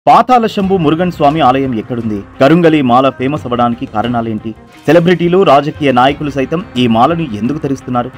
పాతాళ శంభు మురుగన్ స్వామి ఆలయం ఎక్కడుంది? కరుంగలి మాల ఫేమస్ అవ్వడానికి కారణాలేంటి? సెలబ్రిటీలు, రాజకీయ నాయకులు సైతం ఈ మాలను ఎందుకు ధరిస్తున్నారు?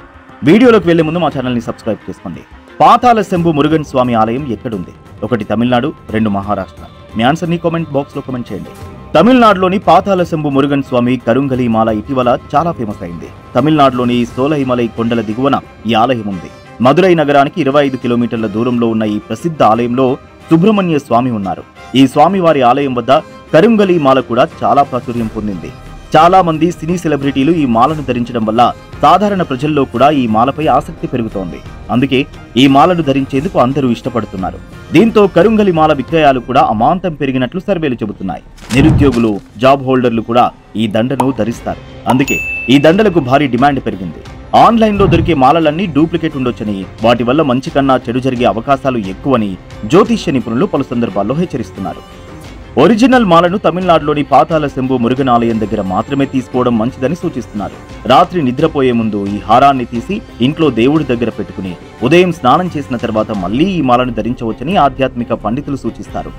వీడియోలోకి వెళ్లే ముందు మా ఛానల్ ని సబ్స్క్రైబ్ చేసుకోండి. పాతాళ శంభు మురుగన్ స్వామి ఆలయం ఎక్కడుంది? ఒకటి తమిళనాడు, రెండు మహారాష్ట్ర. మీ ఆన్సర్ ని కామెంట్ బాక్స్ లో కామెంట్ చేయండి. తమిళనాడులోని పాతాళ శంభు మురుగన్ స్వామి కరుంగలి మాల ఇటీవల చాలా ఫేమస్ అయింది. తమిళనాడులోని సోలహిమలై కొండల దిగువన ఈ ఆలయం ఉంది. మదురై నగరానికి 25 కిలోమీటర్ల దూరంలో ఉన్న ఈ ప్రసిద్ధ ఆలయంలో సుబ్రహ్మణ్య స్వామి ఉన్నారు. ఈ స్వామివారి ఆలయం వద్ద కరుంగలి మాల కూడా చాలా ప్రాచుర్యం పొందింది. చాలా మంది సినీ సెలబ్రిటీలు ఈ మాలను ధరించడం వల్ల సాధారణ ప్రజల్లో కూడా ఈ మాలపై ఆసక్తి పెరుగుతోంది. అందుకే ఈ మాలను ధరించేందుకు అందరూ ఇష్టపడుతున్నారు. దీంతో కరుంగలి మాల విక్రయాలు కూడా అమాంతం పెరిగినట్లు సర్వేలు చెబుతున్నాయి. నిరుద్యోగులు, జాబ్ హోల్డర్లు కూడా ఈ దండను ధరిస్తారు. అందుకే ఈ దండలకు భారీ డిమాండ్ పెరిగింది. ఆన్లైన్లో దొరికే మాలలన్నీ డూప్లికేట్ ఉండొచ్చని, వాటి వల్ల మంచి కన్నా చెడు జరిగే అవకాశాలు ఎక్కువని జ్యోతిష్య నిపుణులు పలు సందర్భాల్లో హెచ్చరిస్తున్నారు. ఒరిజినల్ మాలను తమిళనాడులోని పాతాళ శంభు మురుగన్ ఆలయం దగ్గర మాత్రమే తీసుకోవడం మంచిదని సూచిస్తున్నారు. రాత్రి నిద్రపోయే ముందు ఈ హారాన్ని తీసి ఇంట్లో దేవుడి దగ్గర పెట్టుకుని ఉదయం స్నానం చేసిన తర్వాత మళ్లీ ఈ మాలను ధరించవచ్చని ఆధ్యాత్మిక పండితులు సూచిస్తారు.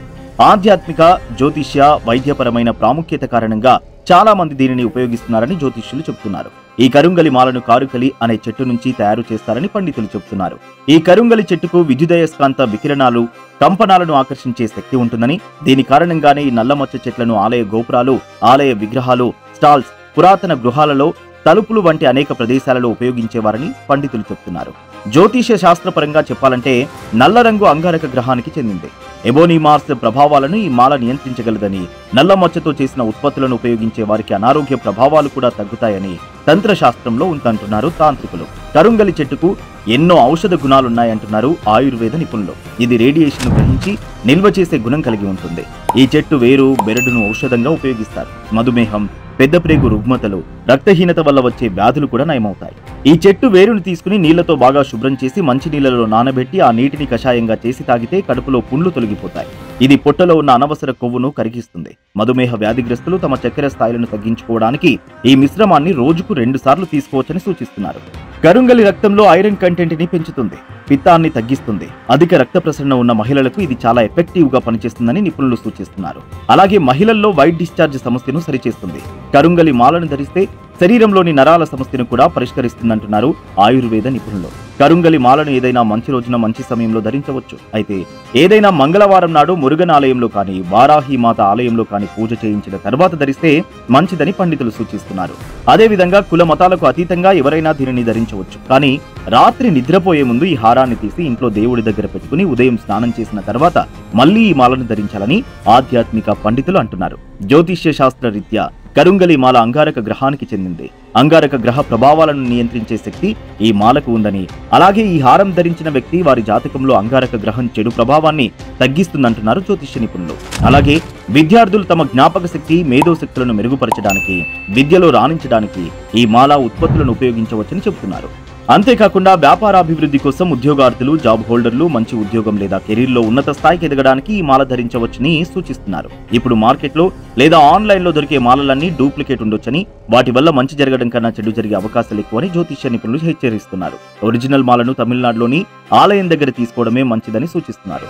ఆధ్యాత్మిక, జ్యోతిష్య, వైద్యపరమైన ప్రాముఖ్యత కారణంగా చాలా మంది దీనిని ఉపయోగిస్తున్నారని జ్యోతిష్యులు చెబుతున్నారు. ఈ కరుంగలి మాలను కారుకలి అనే చెట్టు నుంచి తయారు చేస్తారని పండితులు చెబుతున్నారు. ఈ కరుంగలి చెట్టుకు విద్యుదయస్కాంత వికిరణాలు, కంపనాలను ఆకర్షించే శక్తి ఉంటుందని, దీని కారణంగానే ఈ నల్లమచ్చ చెట్లను ఆలయ గోపురాలు, ఆలయ విగ్రహాలు, స్టాల్స్, పురాతన గృహాలలో తలుపులు వంటి అనేక ప్రదేశాలలో ఉపయోగించేవారని పండితులు చెబుతున్నారు. జ్యోతిష శాస్త్రపరంగా చెప్పాలంటే నల్ల రంగు అంగారక గ్రహానికి చెందింది. ఎబోనీ మార్స్ ప్రభావాలను ఈ మాల నియంత్రించగలదని, నల్ల మచ్చతో చేసిన ఉత్పత్తులను ఉపయోగించే వారికి అనారోగ్య ప్రభావాలు కూడా తగ్గుతాయని తంత్రశాస్త్రంలో ఉందంటున్నారు తాంత్రికులు. కరుంగలి చెట్టుకు ఎన్నో ఔషధ గుణాలున్నాయంటున్నారు ఆయుర్వేద నిపుణులు. ఇది రేడియేషన్ గ్రహించి నిల్వ చేసే గుణం కలిగి ఉంటుంది. ఈ చెట్టు వేరు, బెరడును ఔషధంగా ఉపయోగిస్తారు. మధుమేహం, పెద్ద ప్రేగు రుగ్మతలు, రక్తహీనత వల్ల వచ్చే వ్యాధులు కూడా నయమవుతాయి. ఈ చెట్టు వేరును తీసుకుని నీళ్లతో బాగా శుభ్రం చేసి మంచి నీళ్లలో నానబెట్టి ఆ నీటిని కషాయంగా చేసి తాగితే కడుపులో పుండ్లు తొలగిపోతాయి. ఇది పొట్టలో ఉన్న అనవసర కొవ్వును కరిగిస్తుంది. మధుమేహ వ్యాధిగ్రస్తులు తమ చక్కెర స్థాయిలను తగ్గించుకోవడానికి ఈ మిశ్రమాన్ని రోజుకు 2 సార్లు తీసుకోవచ్చని సూచిస్తున్నారు. కరుంగలి రక్తంలో ఐరన్ కంటెంట్ ని పెంచుతుంది, పిత్తాన్ని తగ్గిస్తుంది. అధిక రక్త ప్రసరణ ఉన్న మహిళలకు ఇది చాలా ఎఫెక్టివ్ గా పనిచేస్తుందని నిపుణులు సూచిస్తున్నారు. అలాగే మహిళల్లో వైట్ డిశ్చార్జ్ సమస్యను సరిచేస్తుంది. కరుంగలి మాలను ధరిస్తే శరీరంలోని నరాల సమస్యను కూడా పరిష్కరిస్తుందంటున్నారు ఆయుర్వేద నిపుణులు. కరుంగలి మాలను ఏదైనా మంచి రోజున, మంచి సమయంలో ధరించవచ్చు. అయితే ఏదైనా మంగళవారం నాడు మురుగన్ ఆలయంలో కానీ, వారాహి మాత ఆలయంలో కానీ పూజ చేయించిన తర్వాత ధరిస్తే మంచిదని పండితులు సూచిస్తున్నారు. అదేవిధంగా కుల మతాలకు అతీతంగా ఎవరైనా దీనిని ధరించవచ్చు. కానీ రాత్రి నిద్రపోయే ముందు ఈ హారాన్ని తీసి ఇంట్లో దేవుడి దగ్గర పెట్టుకుని ఉదయం స్నానం చేసిన తర్వాత మళ్లీ ఈ మాలను ధరించాలని ఆధ్యాత్మిక పండితులు అంటున్నారు. జ్యోతిష్య శాస్త్ర రీత్యా కరుంగలి మాల అంగారక గ్రహానికి చెందింది. అంగారక గ్రహ ప్రభావాలను నియంత్రించే శక్తి ఈ మాలకు ఉందని, అలాగే ఈ హారం ధరించిన వ్యక్తి వారి జాతకంలో అంగారక గ్రహం చెడు ప్రభావాన్ని తగ్గిస్తుందంటున్నారు జ్యోతిష్య నిపుణులు. అలాగే విద్యార్థులు తమ జ్ఞాపక శక్తి, మేధోశక్తులను మెరుగుపరచడానికి, విద్యలో రాణించడానికి ఈ మాల ఉత్పత్తులను ఉపయోగించవచ్చని చెబుతున్నారు. అంతేకాకుండా వ్యాపారాభివృద్ధి కోసం ఉద్యోగార్థులు, జాబ్ హోల్డర్లు మంచి ఉద్యోగం లేదా కెరీర్లో ఉన్నత స్థాయికి ఎదగడానికి ఈ మాల ధరించవచ్చని సూచిస్తున్నారు. ఇప్పుడు మార్కెట్లో లేదా ఆన్లైన్లో దొరికే మాలలన్నీ డూప్లికేట్ ఉండొచ్చని, వాటి వల్ల మంచి జరగడం కన్నా చెడు జరిగే అవకాశాలు ఎక్కువని జ్యోతిష్య నిపుణులు హెచ్చరిస్తున్నారు. ఒరిజినల్ మాలను తమిళనాడులోని ఆలయం దగ్గర తీసుకోవడమే మంచిదని సూచిస్తున్నారు.